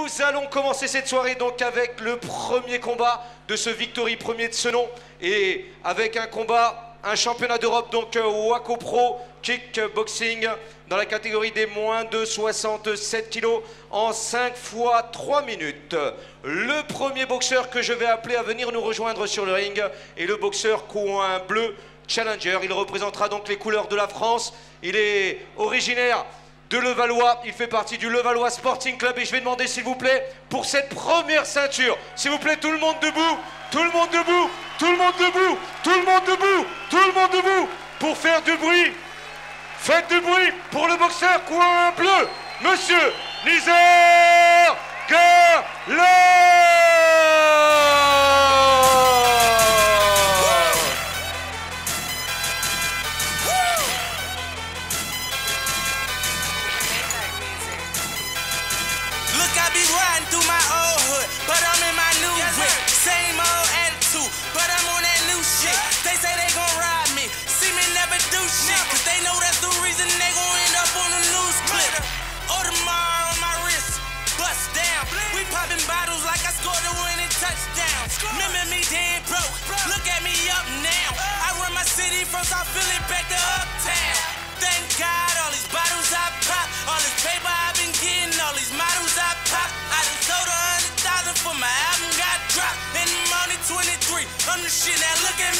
Nous allons commencer cette soirée donc avec le premier combat de ce Victory premier de ce nom et avec un combat, un championnat d'Europe donc Waco Pro Kickboxing dans la catégorie des moins de 67 kilos en 5 fois 3 minutes. Le premier boxeur que je vais appeler à venir nous rejoindre sur le ring est le boxeur coin bleu Challenger. Il représentera donc les couleurs de la France. Il est originaire de Levallois, il fait partie du Levallois Sporting Club et je vais demander s'il vous plaît pour cette première ceinture, s'il vous plaît tout le monde debout, tout le monde debout, tout le monde debout, tout le monde debout, tout le monde debout pour faire du bruit. Faites du bruit pour le boxeur coin bleu, Monsieur Nizar Galas. Remember me dead broke, look at me up now. I run my city from South Philly back to uptown. Thank God all these bottles I pop, all this paper I've been getting, all these models I pop. I done sold 100,000 for my album got dropped. And I'm only 23, I'm the shit, now look at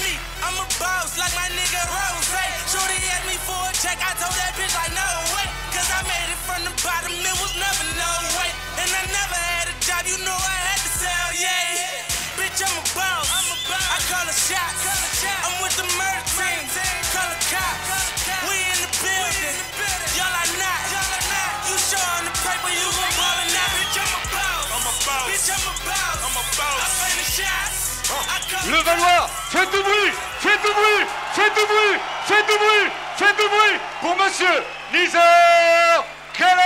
me, I'm a boss like my nigga Rose. Hey, shorty asked me for a check, I told that bitch like no way. Cause I made it from the bottom, it was never no way. And I never had a job, you know I had to sell, yeah. Bitch, I'm a boss, I call a shot. I'm with the murder team, call a cop. We in the building, y'all are not. You show on the paper, you gon' ball or not. Bitch, I'm a boss, bitch, I'm a boss. I play the shots. Le Valois, faites du bruit, faites du bruit, faites du bruit, faites du bruit, faites du bruit pour Monsieur Nizar Galas.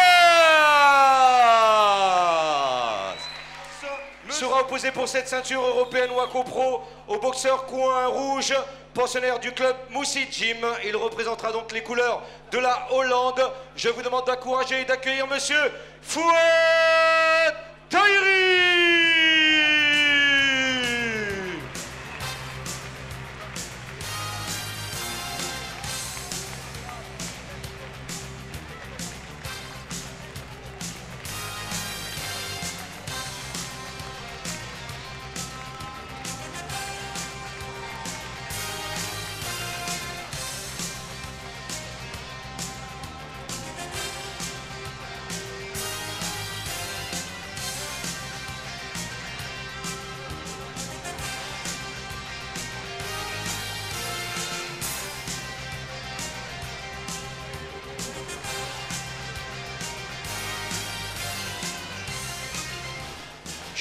Sera opposé pour cette ceinture européenne Waco Pro au boxeur coin rouge, pensionnaire du club Moussi Gym. Il représentera donc les couleurs de la Hollande. Je vous demande d'encourager et d'accueillir Monsieur Fouad Tahiri.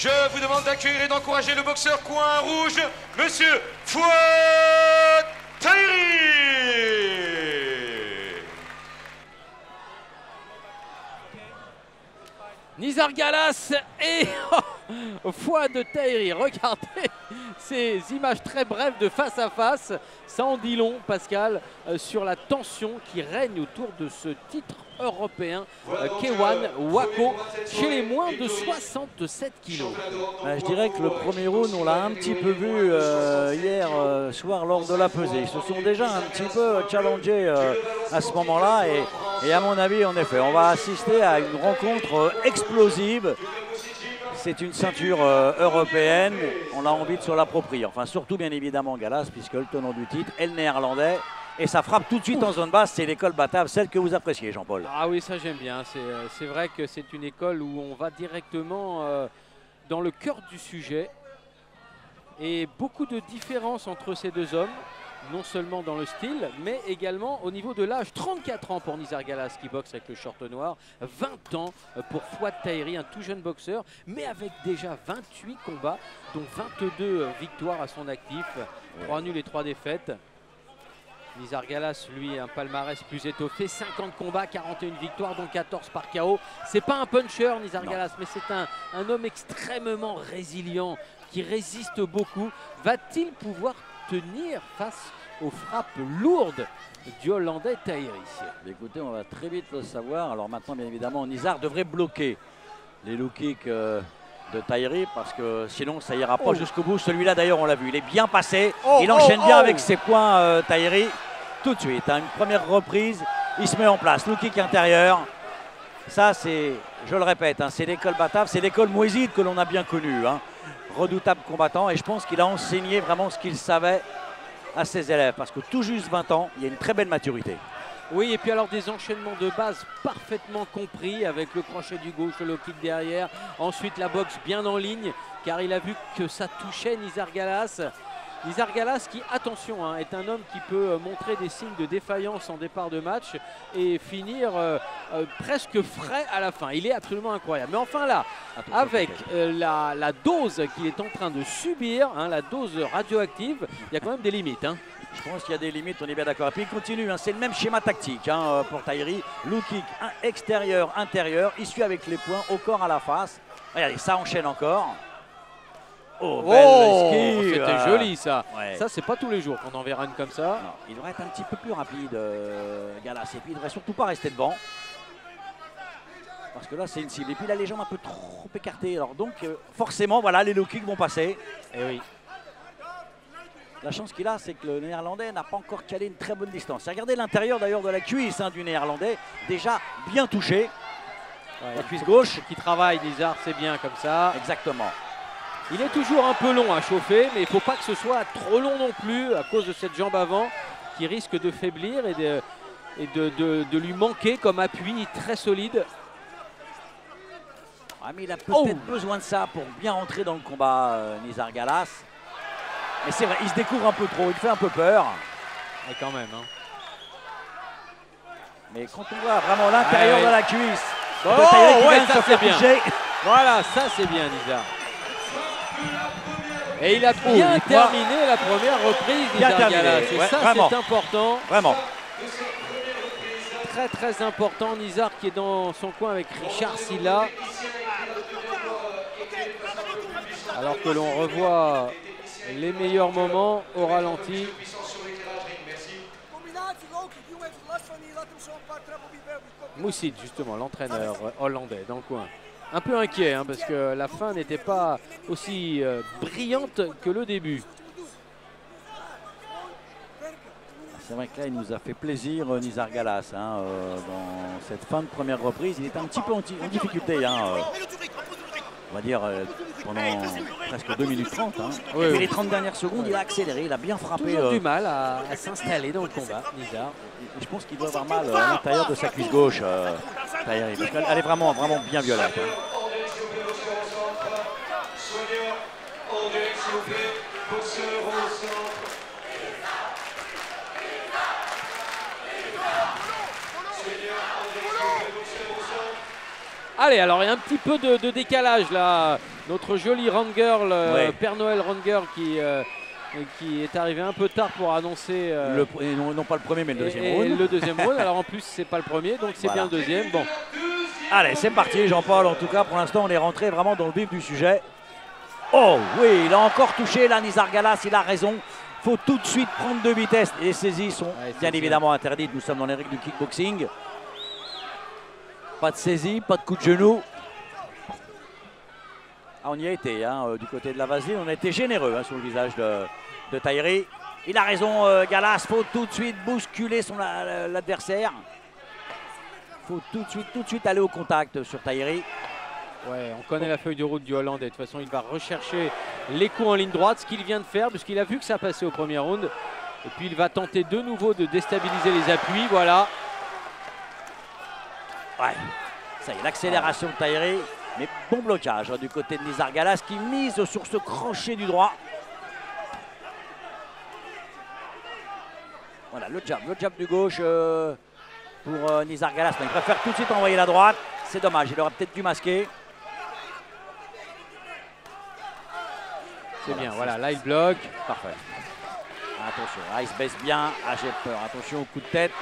Je vous demande d'accueillir et d'encourager le boxeur coin rouge, Monsieur Fouad Tahiri. Nizar Galas et Fouad Tahiri. Regardez ces images très brèves de face à face. Ça en dit long, Pascal, sur la tension qui règne autour de ce titre européen K1 Waco chez les moins de 67 kilos. Je dirais que le premier round, on l'a un petit peu vu hier soir lors de la pesée. Ils se sont déjà un petit peu challengés à ce moment-là et à mon avis, en effet, on va assister à une rencontre explosive. C'est une ceinture européenne, on a envie de se l'approprier. Enfin, surtout bien évidemment Galas, puisque le tenant du titre est le néerlandais. Et ça frappe tout de suite en zone basse, c'est l'école battable, celle que vous appréciez, Jean-Paul. Ah oui, ça j'aime bien. C'est vrai que c'est une école où on va directement dans le cœur du sujet. Et beaucoup de différences entre ces deux hommes, non seulement dans le style, mais également au niveau de l'âge. 34 ans pour Nizar Galas qui boxe avec le short noir, 20 ans pour Fouad Tahiri, un tout jeune boxeur, mais avec déjà 28 combats, dont 22 victoires à son actif, 3 nuls et 3 défaites. Nizar Galas, lui, un palmarès plus étoffé, 50 combats, 41 victoires, dont 14 par KO. C'est pas un puncher, Nizar Galas, mais c'est un homme extrêmement résilient, qui résiste beaucoup. Va-t-il pouvoir tenir face aux frappes lourdes du Hollandais Tahiri? Écoutez, on va très vite le savoir. Alors maintenant, bien évidemment, Nizar devrait bloquer les low kicks de Tahiri parce que sinon ça ira pas jusqu'au bout. Celui-là d'ailleurs on l'a vu, il est bien passé. Il enchaîne bien avec ses points Tahiri. Tout de suite, hein, une première reprise, il se met en place. Low kick intérieur. Ça c'est, je le répète, hein, c'est l'école Batave, c'est l'école Mouezid que l'on a bien connue. Hein. Redoutable combattant et je pense qu'il a enseigné vraiment ce qu'il savait à ses élèves parce que tout juste 20 ans, il y a une très belle maturité. Oui, et puis alors des enchaînements de base parfaitement compris avec le crochet du gauche, le low kick derrière. Ensuite la boxe bien en ligne car il a vu que ça touchait Nizar Galas. Nizar Galas qui, attention, hein, est un homme qui peut montrer des signes de défaillance en départ de match et finir presque frais à la fin. Il est absolument incroyable. Mais enfin là, avec la dose qu'il est en train de subir, hein, la dose radioactive, il y a quand même des limites. Hein. Je pense qu'il y a des limites, on est bien d'accord. Et puis il continue, hein, c'est le même schéma tactique hein, pour Tahiri. Low kick extérieur, intérieur, il suit avec les points au corps à la face. Regardez, ça enchaîne encore. Oh, c'était joli ça. Ouais. Ça, c'est pas tous les jours qu'on en verra une comme ça. Non, il devrait être un petit peu plus rapide, Galas. Et puis il devrait surtout pas rester devant. Parce que là, c'est une cible. Et puis il a les jambes un peu trop écartées. Alors donc, forcément, voilà, les low kicks vont passer. Et oui. La chance qu'il a, c'est que le Néerlandais n'a pas encore calé une très bonne distance. Regardez l'intérieur d'ailleurs de la cuisse hein, du Néerlandais. Déjà bien touché. Ouais, la cuisse gauche. Qui travaille, Nizar, c'est bien comme ça. Exactement. Il est toujours un peu long à chauffer, mais il ne faut pas que ce soit trop long non plus à cause de cette jambe avant qui risque de faiblir et de lui manquer comme appui très solide. Ah, mais il a peut-être besoin de ça pour bien entrer dans le combat, Nizar Galas. Mais c'est vrai, il se découvre un peu trop, il fait un peu peur. Et quand même. Hein. Mais quand on voit vraiment l'intérieur de la cuisse, ça c'est bien. Voilà, ça c'est bien, Nizar. Et il a bien terminé la première reprise, Nizar Galas. Et ça, c'est important. Vraiment. Très, très important. Nizar qui est dans son coin avec Richard Silla. Alors que l'on revoit les meilleurs moments au ralenti. Mouezid, justement, l'entraîneur hollandais dans le coin. Un peu inquiet hein, parce que la fin n'était pas aussi brillante que le début. C'est vrai que là il nous a fait plaisir Nizar Galas hein, dans cette fin de première reprise. Il est un petit peu en difficulté hein, on va dire pendant presque 2 minutes 30. Hein. Oui, et puis les 30 dernières secondes il a accéléré, il a bien frappé. Toujours du mal à s'installer dans le combat, Nizar. Et je pense qu'il doit avoir mal à l'intérieur de sa cuisse gauche. Parce qu'elle est vraiment bien violente. Hein. Allez, alors il y a un petit peu de décalage là. Notre jolie round girl, Père Noël round girl qui est arrivé un peu tard pour annoncer non pas le premier mais le deuxième round. Le deuxième round. Alors en plus c'est pas le premier donc c'est bien le deuxième. Bon. Allez c'est parti Jean-Paul, en tout cas pour l'instant on est rentré vraiment dans le vif du sujet. Oh oui, il a encore touché là Nizar Galas, il a raison. Il faut tout de suite prendre de vitesse. Les saisies sont bien évidemment interdites, nous sommes dans les règles du kickboxing. Pas de saisie, pas de coup de genou. Ah, on y a été hein, du côté de la vaseline, on a été généreux hein, sur le visage de Tahiri. Il a raison Galas, faut tout de suite bousculer l'adversaire. Faut tout de suite aller au contact sur Tahiri. Ouais, on connaît la feuille de route du Hollandais. De toute façon, il va rechercher les coups en ligne droite, ce qu'il vient de faire, puisqu'il a vu que ça passait au premier round. Et puis il va tenter de nouveau de déstabiliser les appuis. Voilà. Ouais, ça y est, l'accélération de Tahiri. Mais bon blocage hein, du côté de Nizar Galas qui mise sur ce crochet du droit. Voilà, le jab du gauche pour Nizar Galas. Mais il préfère tout de suite envoyer la droite. C'est dommage, il aurait peut-être dû masquer. C'est bien, voilà, là il bloque. Parfait. Attention, là il se baisse bien. Ah, j'ai peur, attention au coup de tête.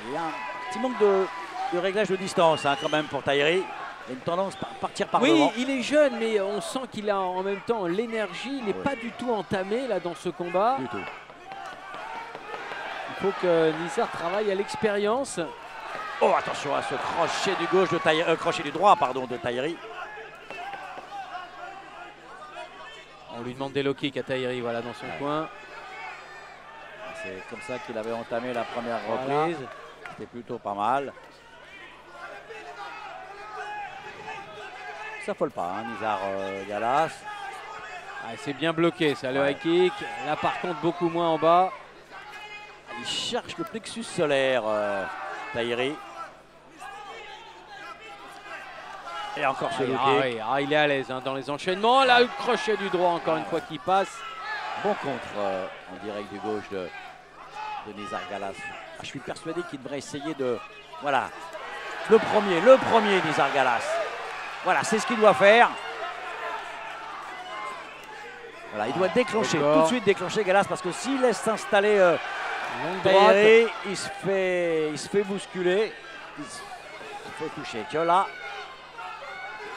Il y a un petit manque de réglage de distance hein, quand même pour Tahiri. Il a une tendance à partir par devant. Oui, il est jeune, mais on sent qu'il a en même temps l'énergie. Il n'est pas du tout entamé là dans ce combat. Du tout. Il faut que Nizar travaille à l'expérience. Oh, attention à ce crochet du gauche de crochet du droit, pardon, de Tahiri. On lui demande des low kicks à Tahiri, voilà, dans son coin. C'est comme ça qu'il avait entamé la première Voilà. reprise. C'était plutôt pas mal. Ça folle pas, hein, Nizar Galas. Ah, c'est bien bloqué, ça, le high kick. Là, par contre, beaucoup moins en bas. Il cherche le plexus solaire, Tahiri. Et encore ce low kick. Oui, il est à l'aise hein, dans les enchaînements. Là, le crochet du droit, encore une fois, qui passe. Bon contre en direct du gauche de Nizar Galas. Ah, je suis persuadé qu'il devrait essayer de... Voilà, le premier Nizar Galas. Voilà, c'est ce qu'il doit faire. Voilà, il doit déclencher, tout de suite déclencher Galas, parce que s'il laisse s'installer Tahiri, il se fait bousculer, il se fait toucher. Que là,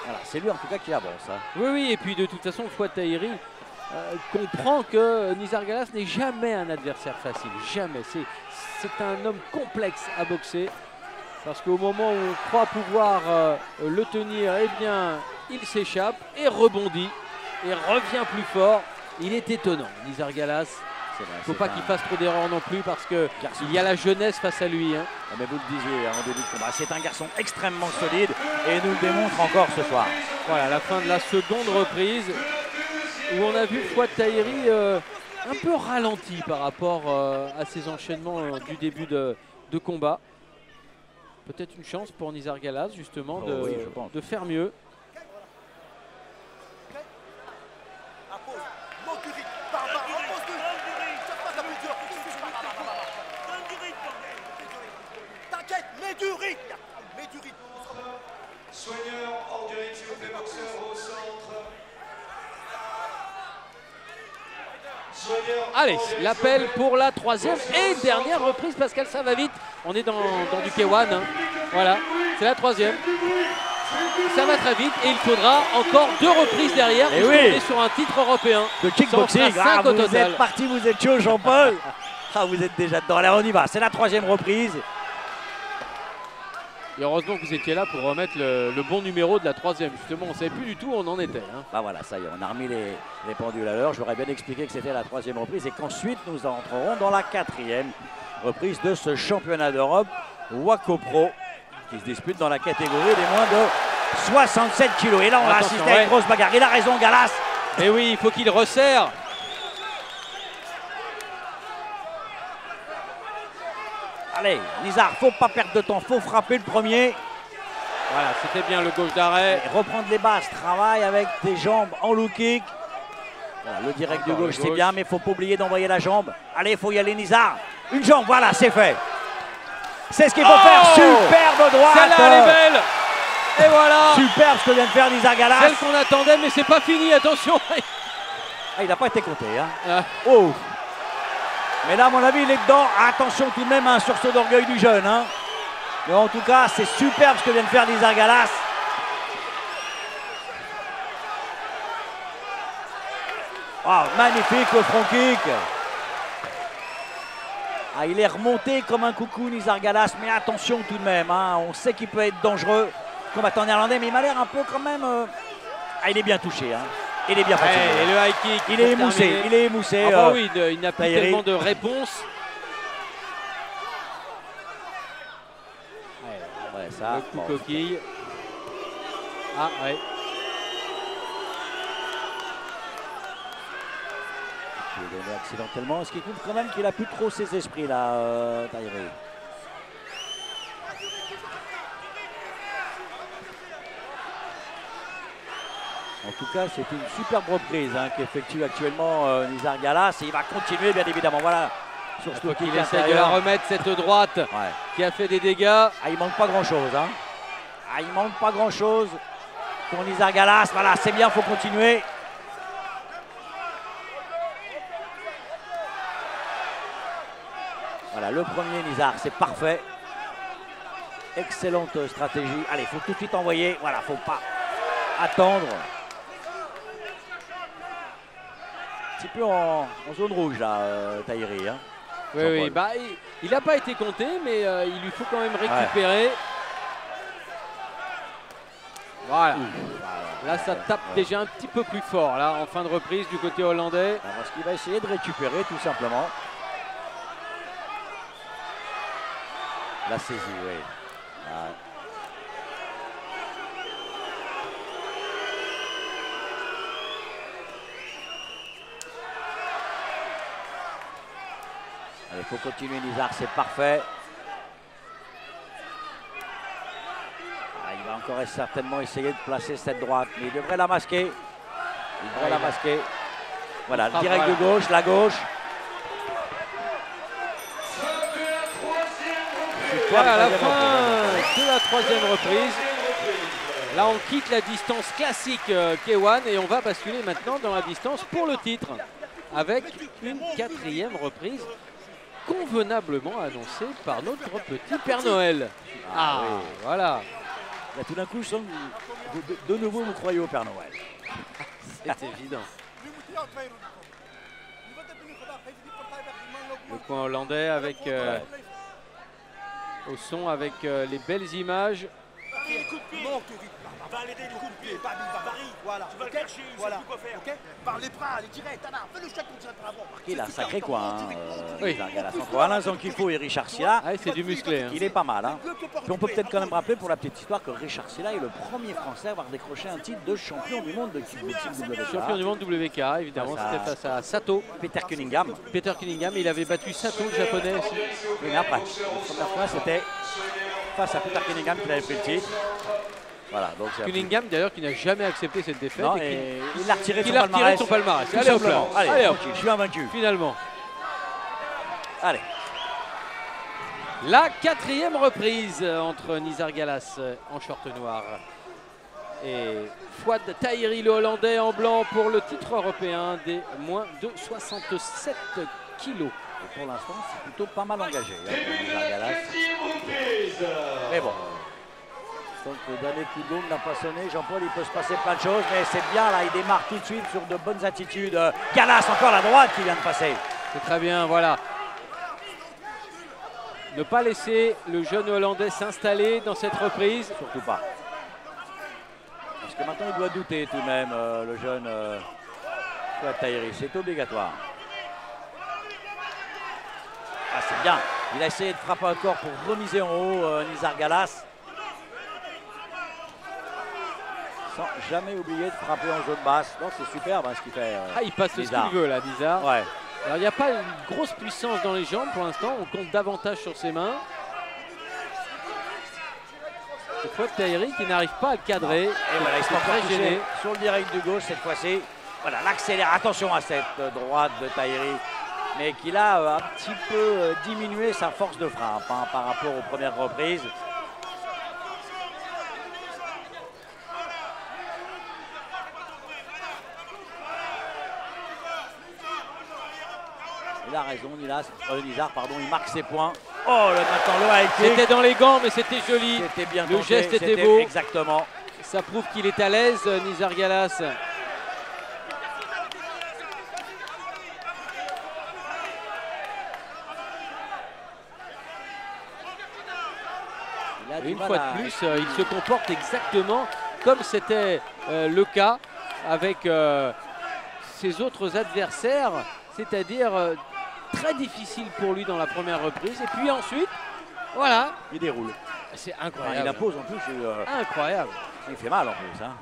voilà, c'est lui en tout cas qui avance. Hein. Oui, et puis de toute façon, Fouad Tahiri comprend que Nizar Galas n'est jamais un adversaire facile, jamais. C'est un homme complexe à boxer, parce qu'au moment où on croit pouvoir le tenir, eh bien, il s'échappe et rebondit et revient plus fort. Il est étonnant, Nizar Galas. Il ne faut pas qu'il fasse trop d'erreurs non plus, parce qu'il y a la jeunesse face à lui. Hein. Mais vous le disiez en début de combat, c'est un garçon extrêmement solide et il nous le démontre encore ce soir. Voilà, la fin de la seconde reprise, où on a vu Fouad Tahiri un peu ralenti par rapport à ses enchaînements du début de combat. Peut-être une chance pour Nizar Galas justement de faire mieux. T'inquiète, mets du rythme. Soigneur, hors du ring, s'il vous plaît, boxeur au centre. Soigneur, Allez, l'appel pour la troisième et dernière reprise. Pascal, ça va vite. On est dans du K1. Hein. Voilà, c'est la troisième. Ça va très vite et il faudra encore 2 reprises derrière. Et on oui. est sur un titre européen. De kickboxing, Ça en fera 5 au vous total. êtes parti, vous êtes chaud Jean-Paul. Ah, vous êtes déjà dedans, allez on y va, c'est la troisième reprise. Et heureusement que vous étiez là pour remettre le bon numéro de la troisième. Justement, on ne savait plus du tout où on en était. Hein. Bah voilà, ça y est, on a remis les pendules à l'heure. J'aurais bien expliqué que c'était la troisième reprise et qu'ensuite nous entrerons dans la quatrième reprise de ce championnat d'Europe Waco Pro qui se dispute dans la catégorie des moins de 67 kilos. Et là, on va Attention, assister à une grosse bagarre. Il a raison, Galas. Et oui, il faut qu'il resserre. Allez, Nizar, faut pas perdre de temps, faut frapper le premier. Voilà, c'était bien le gauche d'arrêt. Et reprendre les bases, travaille avec tes jambes en low kick. Voilà, le direct de gauche, c'est bien, mais il ne faut pas oublier d'envoyer la jambe. Allez, il faut y aller, Nizar. Une jambe, voilà, c'est fait. C'est ce qu'il faut faire. Superbe droite. Celle-là, elle est belle. Et voilà. Superbe ce que vient de faire Nizar Galas. Celle qu'on attendait, mais c'est pas fini, attention. Ah, il n'a pas été compté. Hein. Ah. Oh. Mais là, à mon avis, il est dedans. Attention tout de même à un sursaut d'orgueil du jeune. Hein. Mais en tout cas, c'est superbe ce que vient de faire Nizar Galas. Oh, magnifique le front kick. Ah, il est remonté comme un coucou Nizar Galas, mais attention tout de même. Hein. On sait qu'il peut être dangereux, combattant néerlandais, mais il m'a l'air un peu quand même... Ah, il est bien touché. Hein. Il est bien fatigué. Et le high kick. Il est émoussé. Il est émoussé. Ah bah oui, il n'a plus Tahiri. tellement de réponses. Ouais, ça, Le coup coquille. Ah ouais. Il est donné accidentellement. Ce qui compte quand même qu'il a plus trop ses esprits là, Tahiri. En tout cas, c'est une superbe reprise hein, qu'effectue actuellement Nizar Galas. Et il va continuer, bien évidemment. Voilà. Sur ce Il essaie de la remettre, cette droite qui a fait des dégâts. Ah, il manque pas grand-chose. Hein. Ah, il manque pas grand-chose pour Nizar Galas. Voilà, c'est bien, il faut continuer. Voilà, le premier Nizar, c'est parfait. Excellente stratégie. Allez, il faut tout de suite envoyer. Voilà, faut pas attendre. Un petit peu en zone rouge là, Tahiri. Hein. Oui, oui, bah, il n'a pas été compté, mais il lui faut quand même récupérer. Voilà. Là, ça tape déjà un petit peu plus fort, là, en fin de reprise du côté hollandais. Parce qu'il va essayer de récupérer, tout simplement. La saisie, oui. Il faut continuer, Nizar, c'est parfait. Il va encore certainement essayer de placer cette droite, mais il devrait la masquer. Il devrait la masquer. Voilà, le direct de gauche, la gauche. Voilà, à la fin de la troisième reprise. Là, on quitte la distance classique K1 et on va basculer maintenant dans la distance pour le titre avec une quatrième reprise convenablement annoncée par notre petit Père Noël. Ah, oui. Voilà. Là, tout d'un coup, de nouveau, vous croyez au Père Noël. C'est évident. Le coin hollandais avec au son avec les belles images. Valérie, le coup de pied, voilà. Tu vas le chercher, voilà. Plus quoi faire. Okay. Par les bras, les direct, fais le chat qu'on tient par avant. Il a un sacré coin, oui. Voilà, sans qu'il faut, et Richard Silla. Ah, c'est du musclé. Hein. Il est pas mal. Hein. Puis on peut peut-être quand même rappeler pour la petite histoire que Richard Silla est le premier Français à avoir décroché un titre de champion du monde de kickboxing WK. Champion du monde WK, évidemment, c'était face à Sato. Peter Cunningham. Peter Cunningham, il avait battu Sato, le japonais aussi. Oui, mais après, la première fois, c'était face à Peter Cunningham qu'il avait pris le titre. Voilà, donc Cunningham d'ailleurs qui n'a jamais accepté cette défaite. Non, et il a retiré de son palmarès. Allez hop là. Allez hop, je suis invaincu. Finalement. Allez. La quatrième reprise entre Nizar Galas en short noir et Fouad Tahiri, le Hollandais, en blanc pour le titre européen des moins de 67 kilos. Et pour l'instant, c'est plutôt pas mal engagé. Nizar Galas. Mais bon. Donc le dernier coup de gong n'a pas sonné. Jean-Paul, il peut se passer plein de choses, mais c'est bien là, il démarre tout de suite sur de bonnes attitudes. Galas, encore la droite qui vient de passer. C'est très bien, voilà. Ne pas laisser le jeune Hollandais s'installer dans cette reprise. Surtout pas. Parce que maintenant il doit douter tout de même, le jeune Fouad Tahiri. C'est obligatoire. Ah, c'est bien. Il a essayé de frapper encore pour remiser en haut Nizar Galas. Sans jamais oublier de frapper en zone basse. Donc c'est superbe hein, ce qu'il fait. Ah, il passe Nizar. ce qu'il veut là, Nizar. Ouais. Alors il n'y a pas une grosse puissance dans les jambes pour l'instant. On compte davantage sur ses mains. C'est Fouad Tahiri qui n'arrive pas à le cadrer. Et voilà, il se très gêné. Sur le direct de gauche cette fois-ci. Voilà, l'accélère. Attention à cette droite de Tahiri. Mais qu'il a un petit peu diminué sa force de frappe hein, par rapport aux premières reprises. Il a raison, Nizar, pardon, il marque ses points. Oh, maintenant le high kick. C'était dans les gants, mais c'était joli. C'était bien le tenté, geste était beau. Exactement. Ça prouve qu'il est à l'aise, Nizar Galas. Une fois de plus, il se comporte exactement comme c'était le cas avec ses autres adversaires, c'est-à-dire très difficile pour lui dans la première reprise. Et puis ensuite, voilà. Il déroule. C'est incroyable. Il impose en plus. Incroyable. Il fait mal en plus. Hein.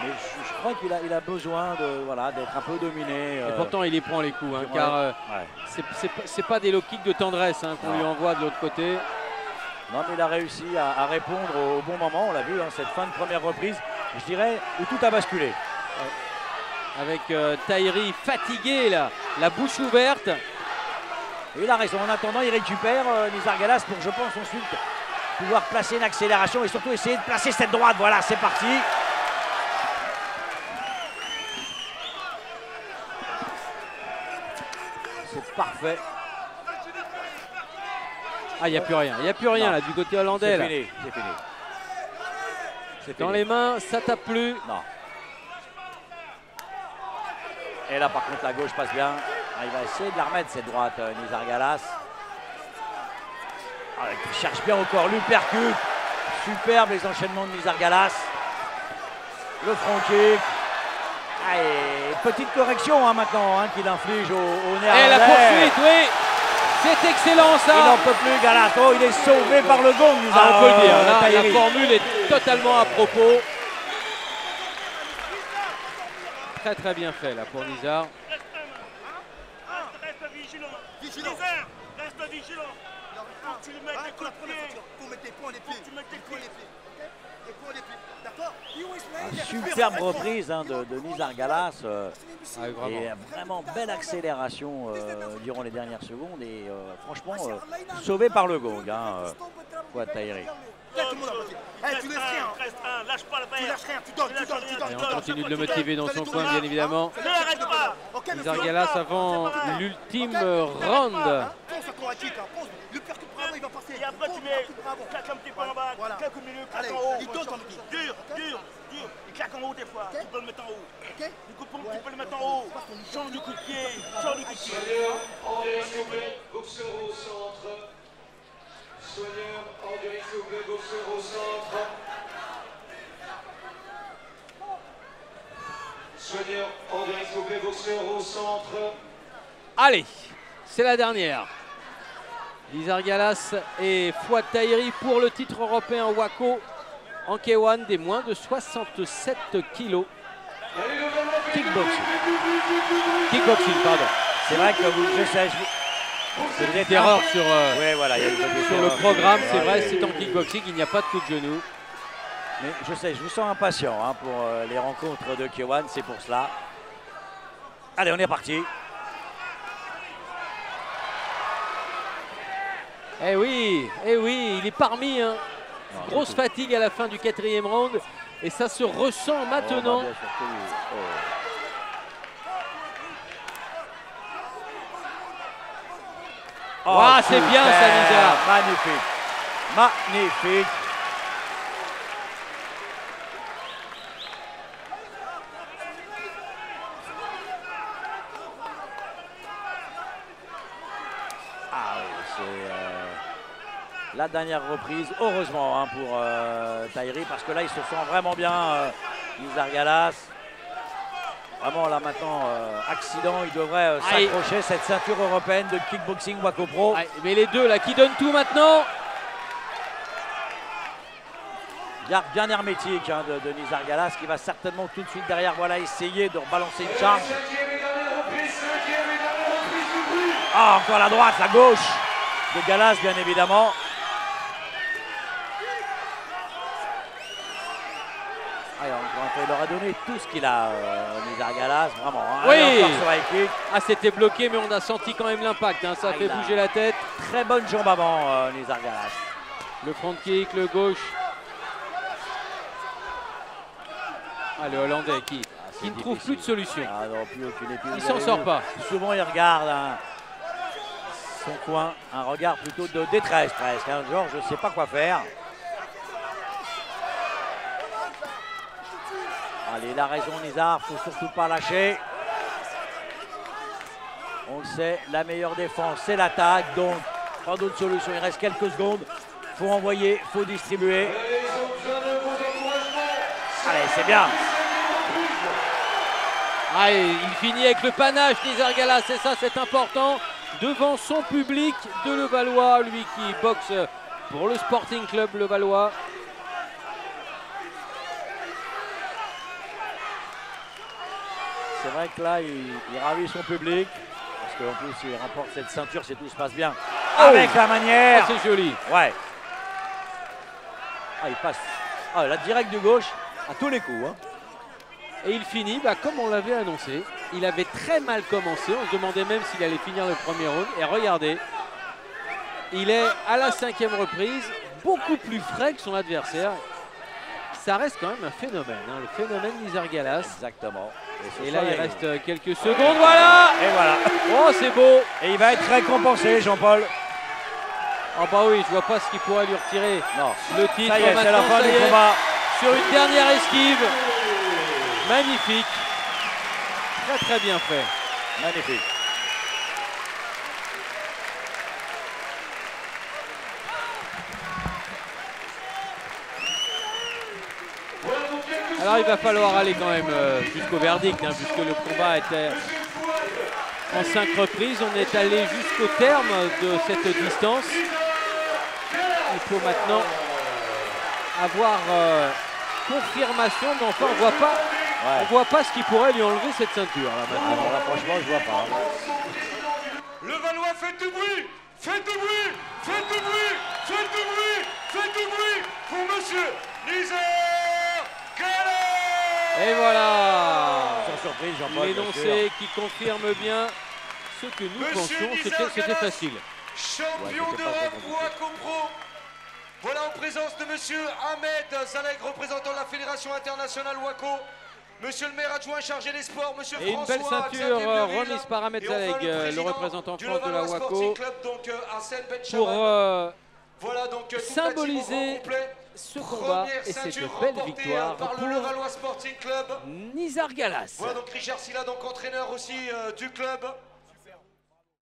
Mais je crois qu'il a besoin d'être un peu dominé. Et pourtant, il y prend les coups, hein, car c'est pas des low kicks de tendresse hein, qu'on lui envoie de l'autre côté. Non, mais il a réussi à répondre au bon moment. On l'a vu, hein, cette fin de première reprise, je dirais, où tout a basculé. Avec Tahiri fatigué, là, la bouche ouverte. Et il a raison. En attendant, il récupère Nizar Galas pour, je pense, ensuite pouvoir placer une accélération et surtout essayer de placer cette droite. Voilà, c'est parti. C'est parfait. Ah, il n'y a plus rien. Il n'y a plus rien là du côté hollandais. C'est fini. C'est fini. Dans les mains, ça tape plus. Non. Et là, par contre, la gauche passe bien. Ah, il va essayer de la remettre cette droite, Nizar Galas. Ah, il cherche bien encore l'uppercut. Superbe les enchaînements de Nizar Galas. Le front kick. Ah, et petite correction maintenant qu'il inflige au Néerlandais. Et la poursuite, oui. C'est excellent ça. Il n'en peut plus, Galas. Oh, il est sauvé par le gong, Nizar. On peut le dire. Là, Tahiri. la formule est totalement à propos. Très très bien fait là pour Nizar. Reste vigilant. Nizar, reste vigilant. Faut que tu le mettes les coups de pied. Faut mettre tes poings les pieds. Tu mets tes poings les pieds. Les poings les pieds. D'accord? Superbe reprise de Nizar Galas. Ah, vraiment. Et vraiment belle accélération durant les dernières secondes. Et franchement, sauvé par le gong. Fouad Tahiri. Tout le monde a moitié. Tu laisses rien. Reste un, lâche pas la barre. Tu lâches rien, tu donnes, tu donnes, tu donnes. Et on continue de le motiver dans son coin, bien évidemment. Ne l'arrête pas. Nizar Galas avant l'ultime round. Fonce encore un kick, fonce. Le percute bravo, il va passer. Et après tu mets, claque un petit peu en bas, quelques minutes, claque en haut. Il donne ton pied. Dur. Il claque en haut des fois, tu peux le mettre en haut. Du coup, tu peux le mettre en haut. Change du coup de pied, change du coup de pied. André Sauvé, boxeur au centre. Soigneur, André Sauvé, boxeur au centre. Soigneur, André Sauvé, boxeur au centre. Allez, c'est la dernière. Nizar Galas et Fouad Tahiri pour le titre européen WAKO en K1 des moins de 67 kilos. Kickboxing, pardon. C'est vrai que je sais. C'est une erreur sur, Ouais, voilà, il y a une petite sur le erreur. programme, c'est vrai, Ouais, c'est en kickboxing, il n'y a pas de coup de genou. Mais je sais, je vous sens impatient pour les rencontres de K1, c'est pour cela. Allez, on est parti. Eh oui, il est parmi. Grosse fatigue à la fin du 4e round. Et ça se ressent maintenant. Oh, bah, bien sûr que oui. Ah, c'est bien ça, super. Nizar. Magnifique. Ah oui, c'est la dernière reprise, heureusement pour Tahiri, parce que là il se sent vraiment bien, Nizar Galas. Vraiment là maintenant, accident, il devrait s'accrocher cette ceinture européenne de kickboxing WAKO Pro. Ah, mais les deux là qui donnent tout maintenant. Garde bien hermétique de Nizar Galas qui va certainement tout de suite derrière essayer de rebalancer une charge. Ah, encore la droite, la gauche de Galas bien évidemment. Il leur a donné tout ce qu'il a, Nizar Galas, vraiment. Oui. Encore sur high kick. Ah, c'était bloqué, mais on a senti quand même l'impact. Ça a fait bouger la tête. Très bonne jambe avant, Nizar Galas. Le front kick, le gauche. Ah, le Hollandais qui ne trouve plus de solution. Ah non, plus aucune épine. Il s'en sort pas. Souvent, il regarde son coin, un regard plutôt de détresse presque. Genre, je ne sais pas quoi faire. Allez, il a raison, Nizar, il ne faut surtout pas lâcher. On le sait, la meilleure défense, c'est l'attaque. Donc, pas d'autre solution. Il reste quelques secondes. Il faut envoyer, il faut distribuer. Allez, c'est bien. Ah, et il finit avec le panache, Nizar Galas, et ça, c'est important. Devant son public de Levallois, lui qui boxe pour le Sporting Club Levallois. C'est vrai que là, il ravit son public. Parce qu'en plus, il remporte cette ceinture si tout se passe bien. Avec la manière. Ah, c'est joli. Ouais. Ah, il passe. Ah, là, direct du gauche à tous les coups. Et il finit comme on l'avait annoncé. Il avait très mal commencé. On se demandait même s'il allait finir le premier round. Et regardez, il est à la 5e reprise, beaucoup plus frais que son adversaire. Ça reste quand même un phénomène, le phénomène Nizar Galas. Exactement. Et là, il reste quelques secondes. Voilà. Et voilà. Oh, c'est beau. Et il va être récompensé, Jean-Paul. Ah bah oui, je vois pas ce qu'il pourrait lui retirer. Non. Le titre. Ça y est, c'est la maintenant, fin ça du y est. combat. Sur une dernière esquive. Magnifique. Très très bien fait. Magnifique. Alors il va falloir aller quand même jusqu'au verdict, hein, puisque le combat était en 5 reprises. On est allé jusqu'au terme de cette distance. Il faut maintenant avoir confirmation, mais enfin on voit pas ce qui pourrait lui enlever cette ceinture. Là, maintenant. Alors là, franchement, je vois pas. Le Valois, faites du bruit! Faites du bruit! Faites du bruit! Faites du bruit! Faites du bruit pour monsieur Nizar Kalef! Et voilà! Sans surprise, Jean-Paul. L'énoncé qui confirme bien ce que nous pensions, c'était facile. Champion d'Europe Waco Pro. Voilà en présence de monsieur Ahmed Zaleg, représentant de la Fédération internationale Waco. Monsieur le maire adjoint chargé des sports, monsieur et François. Et une belle ceinture remise par Ahmed Zaleg, le représentant France de la Waco, pour voilà, donc, symboliser ce combat et cette belle victoire par pour le Valois Sporting Club. Nizar Galas. Voilà donc Richard Silla, donc entraîneur aussi du club.